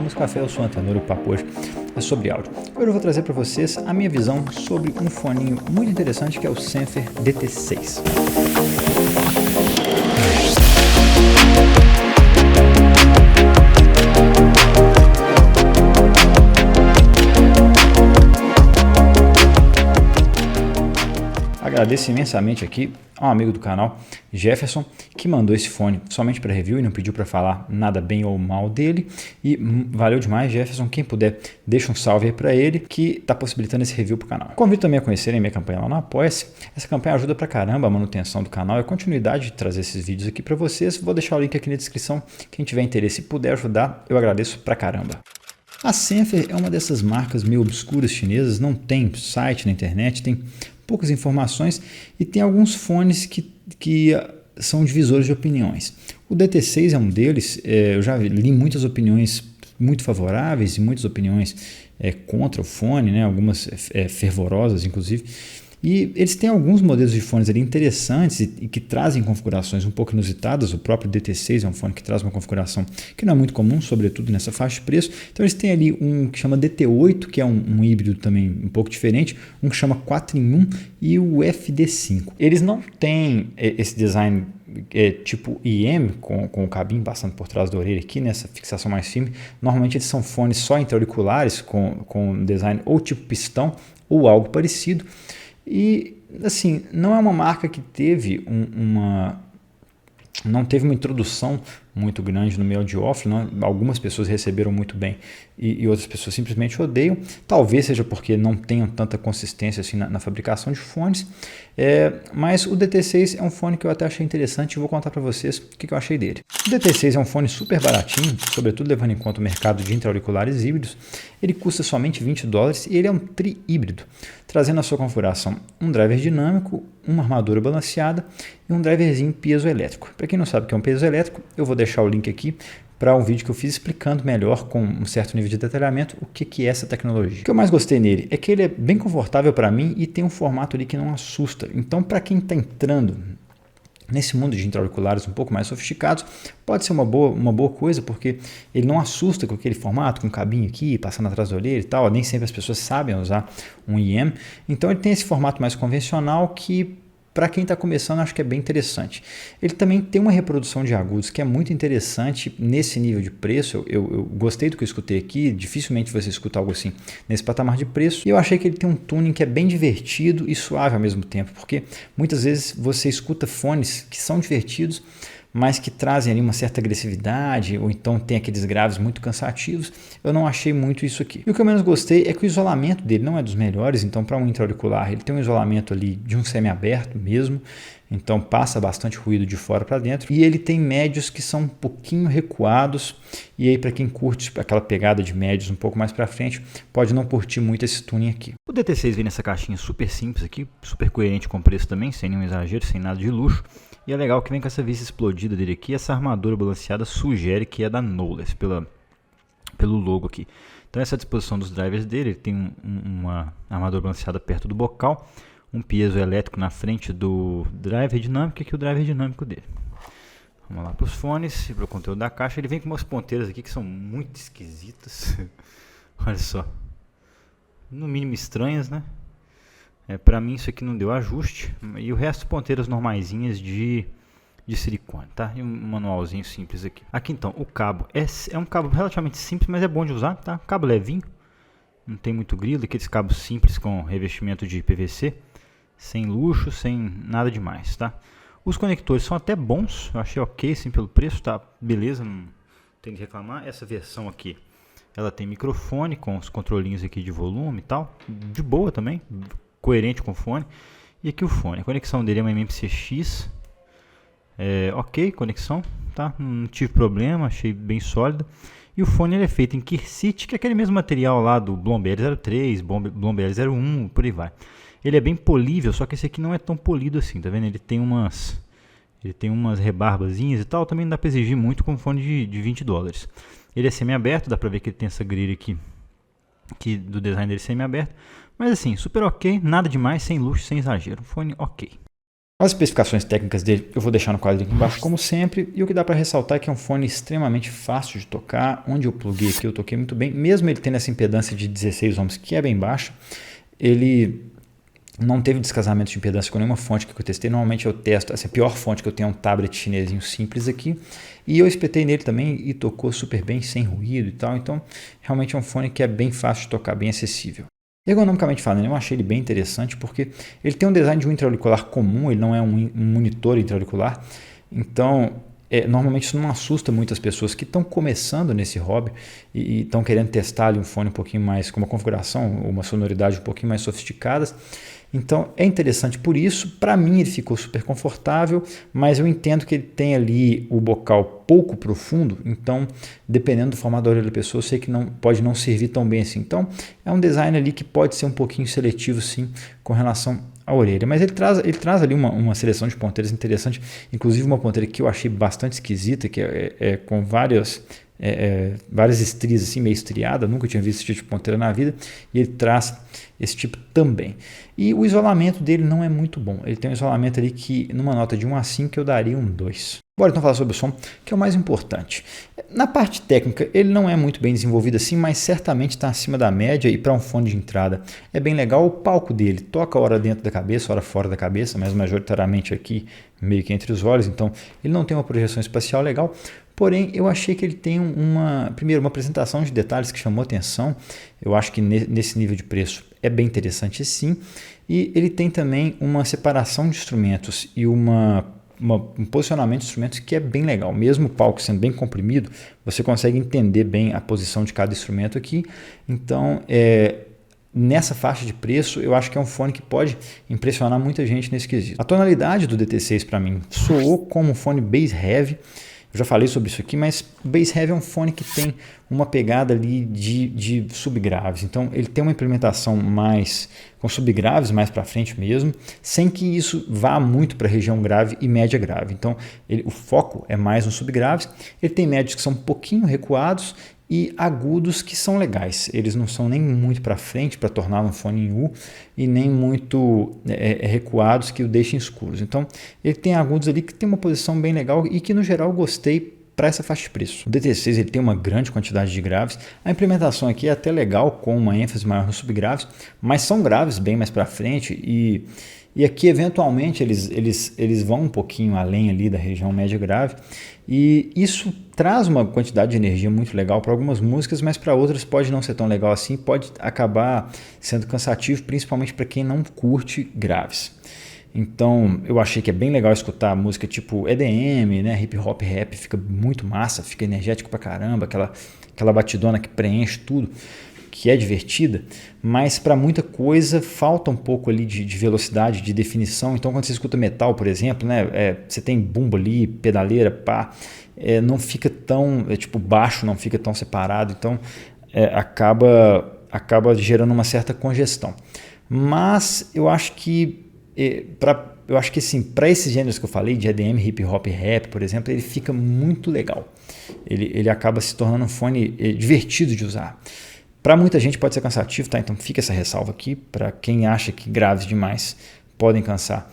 Música Café, eu sou o Antenor, o papo hoje é sobre áudio. Hoje eu vou trazer para vocês a minha visão sobre um foninho muito interessante que é o Zenffer DT6. Agradeço imensamente aqui ao amigo do canal, Jefferson, que mandou esse fone somente para review e não pediu para falar nada bem ou mal dele. E valeu demais, Jefferson. Quem puder, deixa um salve aí para ele, que está possibilitando esse review para o canal. Convido também a conhecerem minha campanha lá no Apoia-se. Essa campanha ajuda pra caramba a manutenção do canal e a continuidade de trazer esses vídeos aqui para vocês. Vou deixar o link aqui na descrição. Quem tiver interesse e puder ajudar, eu agradeço pra caramba. A Zenffer é uma dessas marcas meio obscuras chinesas, não tem site na internet, tem poucas informações e tem alguns fones que são divisores de opiniões. O DT6 é um deles, eu já li muitas opiniões muito favoráveis e muitas opiniões contra o fone, né? Algumas fervorosas inclusive. E eles têm alguns modelos de fones ali interessantes e que trazem configurações um pouco inusitadas. O próprio DT6 é um fone que traz uma configuração que não é muito comum, sobretudo nessa faixa de preço. Então eles têm ali um que chama DT8, que é um híbrido também um pouco diferente, um que chama 4 em 1 e o FD5. Eles não têm esse design tipo IM, com o cabinho passando por trás da orelha aqui, nessa fixação mais firme. Normalmente eles são fones só intra-auriculares com design ou tipo pistão ou algo parecido. E assim, não é uma marca que teve não teve uma introdução muito grande no meio audiófilo, algumas pessoas receberam muito bem e outras pessoas simplesmente odeiam, talvez seja porque não tenham tanta consistência assim na fabricação de fones, mas o DT6 é um fone que eu até achei interessante e vou contar para vocês o que eu achei dele. O DT6 é um fone super baratinho, sobretudo levando em conta o mercado de intra-auriculares híbridos. Ele custa somente $20 e ele é um tri-híbrido, trazendo na sua configuração um driver dinâmico, uma armadura balanceada e um driverzinho piezoelétrico. Para quem não sabe o que é um piezoelétrico, eu vou deixar o link aqui para um vídeo que eu fiz explicando melhor com um certo nível de detalhamento o que é essa tecnologia. O que eu mais gostei nele é que ele é bem confortável para mim e tem um formato ali que não assusta. Então, para quem está entrando nesse mundo de intra-auriculares um pouco mais sofisticados, pode ser uma boa coisa, porque ele não assusta com aquele formato, com o cabinho aqui, passando atrás da orelha e tal. Nem sempre as pessoas sabem usar um IM. Então ele tem esse formato mais convencional que, para quem está começando, acho que é bem interessante. Ele também tem uma reprodução de agudos que é muito interessante nesse nível de preço. Eu gostei do que eu escutei aqui, dificilmente você escuta algo assim nesse patamar de preço. E eu achei que ele tem um tuning que é bem divertido e suave ao mesmo tempo, porque muitas vezes você escuta fones que são divertidos, mas que trazem ali uma certa agressividade, ou então tem aqueles graves muito cansativos. Eu não achei muito isso aqui. E o que eu menos gostei é que o isolamento dele não é dos melhores, então para um intra-auricular ele tem um isolamento ali de um semi-aberto mesmo, então passa bastante ruído de fora para dentro, e ele tem médios que são um pouquinho recuados, e aí para quem curte aquela pegada de médios um pouco mais para frente, pode não curtir muito esse tuning aqui. O DT6 vem nessa caixinha super simples aqui, super coerente com o preço também, sem nenhum exagero, sem nada de luxo. E é legal que vem com essa vista explodida dele aqui. Essa armadura balanceada sugere que é da Knowles, pelo logo aqui. Então essa é a disposição dos drivers dele. Ele tem uma armadura balanceada perto do bocal, um piezoelétrico na frente do driver dinâmico e aqui o driver dinâmico dele. Vamos lá para os fones e para o conteúdo da caixa. Ele vem com umas ponteiras aqui que são muito esquisitas. Olha só, no mínimo estranhas, né? Para mim isso aqui não deu ajuste, e o resto ponteiras normaisinhas de silicone, tá? E um manualzinho simples aqui. Aqui então, o cabo é um cabo relativamente simples, mas é bom de usar, tá? Cabo levinho, não tem muito grilo, aqueles cabos simples com revestimento de PVC, sem luxo, sem nada demais, tá? Os conectores são até bons, eu achei ok assim pelo preço, tá? Beleza, não tem que reclamar. Essa versão aqui, ela tem microfone com os controlinhos aqui de volume e tal, de boa também, coerente com o fone. E aqui o fone, a conexão dele é uma MMC-X, ok, conexão, tá? Não tive problema, achei bem sólido. E o fone ele é feito em Kirsite, que é aquele mesmo material lá do Bloomberg 03, Bloomberg 01, por aí vai. Ele é bem polível, só que esse aqui não é tão polido assim, tá vendo? Ele tem umas rebarbazinhas e tal, também não dá para exigir muito com um fone de $20. Ele é semi-aberto, dá pra ver que ele tem essa grelha aqui do design dele semi-aberto. Mas assim, super ok, nada demais, sem luxo, sem exagero. Fone ok. As especificações técnicas dele eu vou deixar no quadro aqui embaixo como sempre, e o que dá para ressaltar é que é um fone extremamente fácil de tocar. Onde eu pluguei aqui eu toquei muito bem, mesmo ele tendo essa impedância de 16 ohms que é bem baixa, ele não teve descasamento de impedância com nenhuma fonte que eu testei. Normalmente eu testo, essa pior fonte que eu tenho é um tablet chinesinho simples aqui, e eu espetei nele também e tocou super bem, sem ruído e tal. Então realmente é um fone que é bem fácil de tocar, bem acessível. Ergonomicamente falando, eu achei ele bem interessante porque ele tem um design de um intra-auricular comum, ele não é um monitor intra-auricular, então normalmente isso não assusta muitas pessoas que estão começando nesse hobby e estão querendo testar ali um fone um pouquinho mais, com uma configuração, uma sonoridade um pouquinho mais sofisticadas. Então é interessante por isso. Para mim ele ficou super confortável, mas eu entendo que ele tem ali o bocal pouco profundo, então dependendo do formato da orelha da pessoa, eu sei que pode não servir tão bem assim. Então é um design ali que pode ser um pouquinho seletivo sim com relação à orelha, mas ele traz ali uma seleção de ponteiras interessante, inclusive uma ponteira que eu achei bastante esquisita, que é com várias estrias assim, meio estriada, nunca tinha visto esse tipo de ponteira na vida, e ele traz esse tipo também. E o isolamento dele não é muito bom, ele tem um isolamento ali que numa nota de 1 a 5 eu daria um 2. Bora então falar sobre o som, que é o mais importante. Na parte técnica, ele não é muito bem desenvolvido assim, mas certamente está acima da média e para um fone de entrada é bem legal. O palco dele toca hora dentro da cabeça, hora fora da cabeça, mas majoritariamente aqui meio que entre os olhos, então ele não tem uma projeção espacial legal. Porém, eu achei que ele tem primeiro, uma apresentação de detalhes que chamou atenção. Eu acho que nesse nível de preço é bem interessante sim. E ele tem também uma separação de instrumentos e um posicionamento de instrumentos que é bem legal. Mesmo o palco sendo bem comprimido, você consegue entender bem a posição de cada instrumento aqui. Então, nessa faixa de preço, eu acho que é um fone que pode impressionar muita gente nesse quesito. A tonalidade do DT6 para mim soou como um fone bass heavy. Eu já falei sobre isso aqui, mas Bass Heavy é um fone que tem uma pegada ali de subgraves. Então ele tem uma implementação mais com subgraves mais para frente mesmo, sem que isso vá muito para a região grave e média grave. Então o foco é mais nos subgraves. Ele tem médios que são um pouquinho recuados e agudos que são legais. Eles não são nem muito para frente para tornar um fone em U e nem muito recuados que o deixem escuros. Então ele tem agudos ali que tem uma posição bem legal e que no geral eu gostei para essa faixa de preço. O DT6 ele tem uma grande quantidade de graves. A implementação aqui é até legal com uma ênfase maior nos subgraves, mas são graves bem mais para frente e aqui eventualmente eles vão um pouquinho além ali da região média grave e isso traz uma quantidade de energia muito legal para algumas músicas, mas para outras pode não ser tão legal assim, pode acabar sendo cansativo, principalmente para quem não curte graves. Então eu achei que é bem legal escutar música tipo EDM, né? Hip hop, rap, fica muito massa, fica energético pra caramba, aquela batidona que preenche tudo, que é divertida, mas para muita coisa falta um pouco ali de velocidade, de definição. Então quando você escuta metal, por exemplo, né, você tem bumbo ali, pedaleira, pá, não fica tão, tipo baixo, não fica tão separado, então acaba gerando uma certa congestão. Mas eu acho que assim, para esses gêneros que eu falei, de EDM, hip hop, rap, por exemplo, ele fica muito legal. Ele acaba se tornando um fone divertido de usar. Para muita gente pode ser cansativo, tá? Então fica essa ressalva aqui, para quem acha que graves demais podem cansar.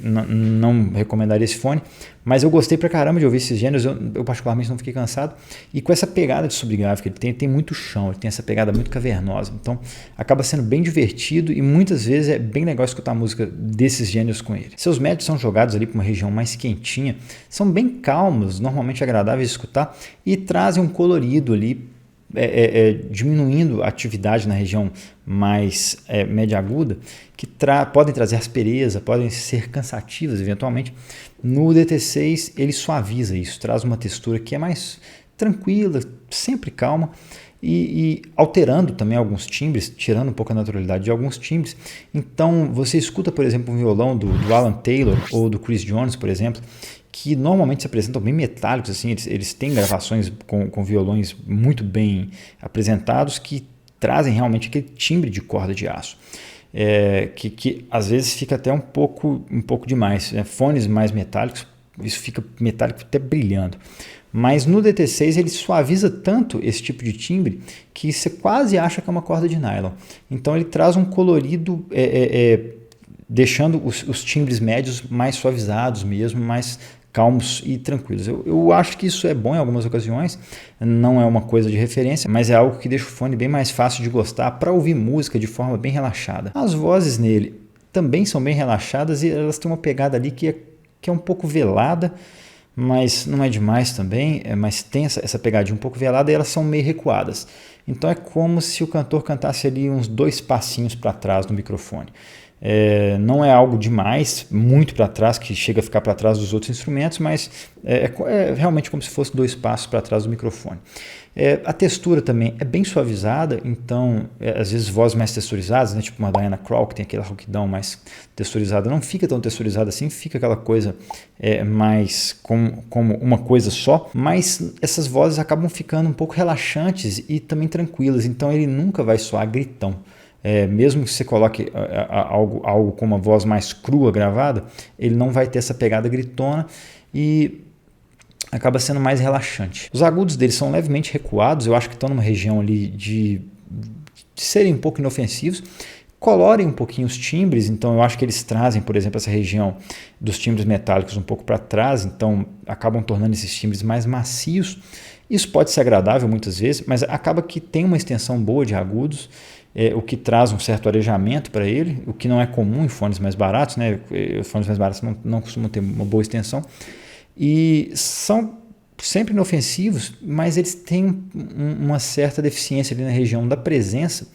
Não recomendaria esse fone, mas eu gostei pra caramba de ouvir esses gêneros, eu particularmente não fiquei cansado, e com essa pegada de subgrave que ele tem muito chão, ele tem essa pegada muito cavernosa, então acaba sendo bem divertido e muitas vezes é bem legal escutar música desses gêneros com ele. Seus médios são jogados ali para uma região mais quentinha, são bem calmos, normalmente agradáveis de escutar e trazem um colorido ali, diminuindo a atividade na região mais média aguda, que podem trazer aspereza, podem ser cansativas eventualmente. No DT6 ele suaviza isso, traz uma textura que é mais tranquila, sempre calma e alterando também alguns timbres, tirando um pouco a naturalidade de alguns timbres. Então você escuta, por exemplo, um violão do Alan Taylor ou do Chris Jones, por exemplo, que normalmente se apresentam bem metálicos, assim, eles têm gravações com violões muito bem apresentados que trazem realmente aquele timbre de corda de aço, que às vezes fica até um pouco demais. Fones mais metálicos, isso fica metálico até brilhando. Mas no DT6 ele suaviza tanto esse tipo de timbre que você quase acha que é uma corda de nylon. Então ele traz um colorido deixando os timbres médios mais suavizados mesmo, mais calmos e tranquilos. Eu acho que isso é bom em algumas ocasiões, não é uma coisa de referência, mas é algo que deixa o fone bem mais fácil de gostar para ouvir música de forma bem relaxada. As vozes nele também são bem relaxadas e elas têm uma pegada ali que é um pouco velada, mas não é demais também, mas tem essa pegadinha um pouco velada e elas são meio recuadas. Então é como se o cantor cantasse ali uns 2 passinhos para trás no microfone. Não é algo demais, muito para trás, que chega a ficar para trás dos outros instrumentos, mas é realmente como se fosse 2 passos para trás do microfone. A textura também é bem suavizada, então às vezes vozes mais texturizadas, né, tipo uma Diana Krall, que tem aquela rouquidão mais texturizada, não fica tão texturizada assim, fica aquela coisa mais como uma coisa só, mas essas vozes acabam ficando um pouco relaxantes e também tranquilas, então ele nunca vai soar gritão. Mesmo que você coloque algo com uma voz mais crua gravada, ele não vai ter essa pegada gritona e acaba sendo mais relaxante. Os agudos dele são levemente recuados, eu acho que estão numa região ali de serem um pouco inofensivos, colorem um pouquinho os timbres, então eu acho que eles trazem, por exemplo, essa região dos timbres metálicos um pouco para trás, então acabam tornando esses timbres mais macios. Isso pode ser agradável muitas vezes, mas acaba que tem uma extensão boa de agudos, o que traz um certo arejamento para ele, o que não é comum em fones mais baratos, né? Os fones mais baratos não costumam ter uma boa extensão. E são sempre inofensivos, mas eles têm uma certa deficiência ali na região da presença,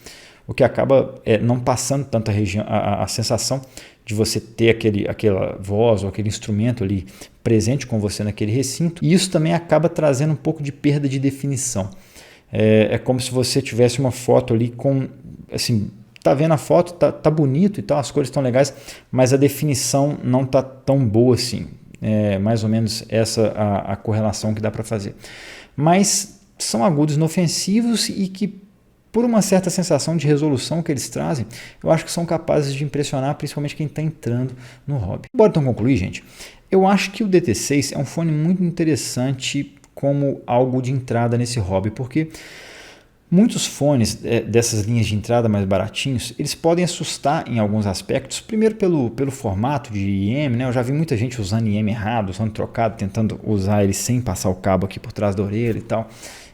o que acaba não passando tanto a sensação de você ter aquela voz ou aquele instrumento ali presente com você naquele recinto. E isso também acaba trazendo um pouco de perda de definição. É como se você tivesse uma foto ali com, assim, tá vendo a foto, tá bonito e tal, as cores estão legais, mas a definição não tá tão boa assim. Mais ou menos essa a correlação que dá para fazer. Mas são agudos inofensivos e que, por uma certa sensação de resolução que eles trazem, eu acho que são capazes de impressionar principalmente quem está entrando no hobby. Bora então concluir, gente. Eu acho que o DT6 é um fone muito interessante como algo de entrada nesse hobby, porque muitos fones dessas linhas de entrada mais baratinhos, eles podem assustar em alguns aspectos. Primeiro pelo formato de IEM, né? Eu já vi muita gente usando IEM errado, usando trocado, tentando usar ele sem passar o cabo aqui por trás da orelha e tal.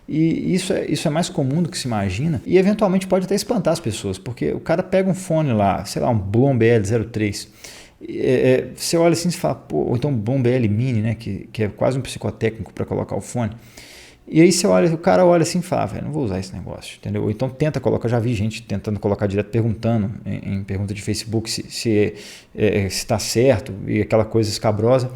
E isso é mais comum do que se imagina e eventualmente pode até espantar as pessoas, porque o cara pega um fone lá, sei lá, um Blom BL03, você olha assim e fala, pô, ou então um Blom BL Mini, né, que é quase um psicotécnico para colocar o fone. E aí o cara olha assim e fala, velho, não vou usar esse negócio, entendeu? Ou então tenta colocar, já vi gente tentando colocar direto, perguntando em pergunta de Facebook se está certo e aquela coisa escabrosa.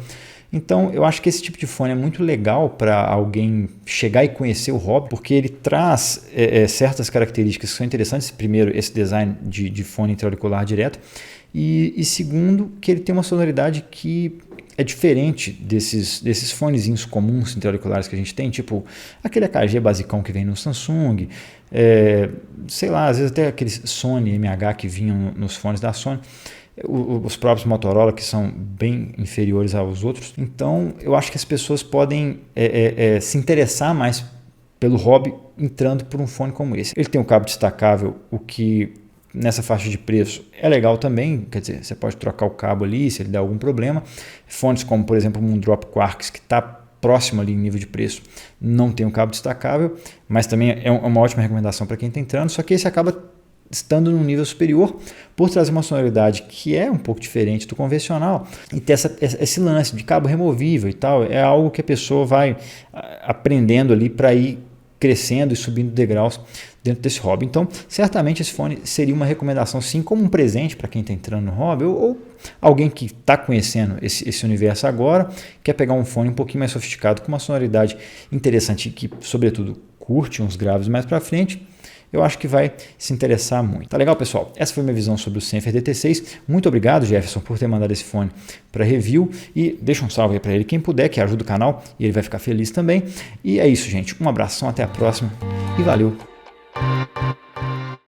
Então, eu acho que esse tipo de fone é muito legal para alguém chegar e conhecer o hobby, porque ele traz certas características que são interessantes. Primeiro, esse design de fone intra-auricular direto. E segundo, que ele tem uma sonoridade que é diferente desses fonezinhos comuns intra-auriculares que a gente tem, tipo aquele AKG basicão que vem no Samsung, sei lá, às vezes até aqueles Sony MH que vinham nos fones da Sony. Os próprios Motorola, que são bem inferiores aos outros. Então, eu acho que as pessoas podem se interessar mais pelo hobby entrando por um fone como esse. Ele tem um cabo destacável, o que nessa faixa de preço é legal também, quer dizer, você pode trocar o cabo ali se ele der algum problema. Fones como, por exemplo, o Moondrop Quarks, que está próximo ali em nível de preço, não tem um cabo destacável, mas também é uma ótima recomendação para quem está entrando, só que esse acaba estando num nível superior, por trazer uma sonoridade que é um pouco diferente do convencional e ter esse lance de cabo removível e tal, é algo que a pessoa vai aprendendo ali para ir crescendo e subindo degraus dentro desse hobby. Então, certamente esse fone seria uma recomendação sim, como um presente para quem está entrando no hobby ou alguém que está conhecendo esse universo agora, quer pegar um fone um pouquinho mais sofisticado, com uma sonoridade interessante que, sobretudo, curte uns graves mais para frente. Eu acho que vai se interessar muito. Tá legal, pessoal? Essa foi minha visão sobre o Senfer DT6. Muito obrigado, Jefferson, por ter mandado esse fone para review. E deixa um salve aí para ele, quem puder, que ajuda o canal. E ele vai ficar feliz também. E é isso, gente. Um abração, até a próxima. E valeu!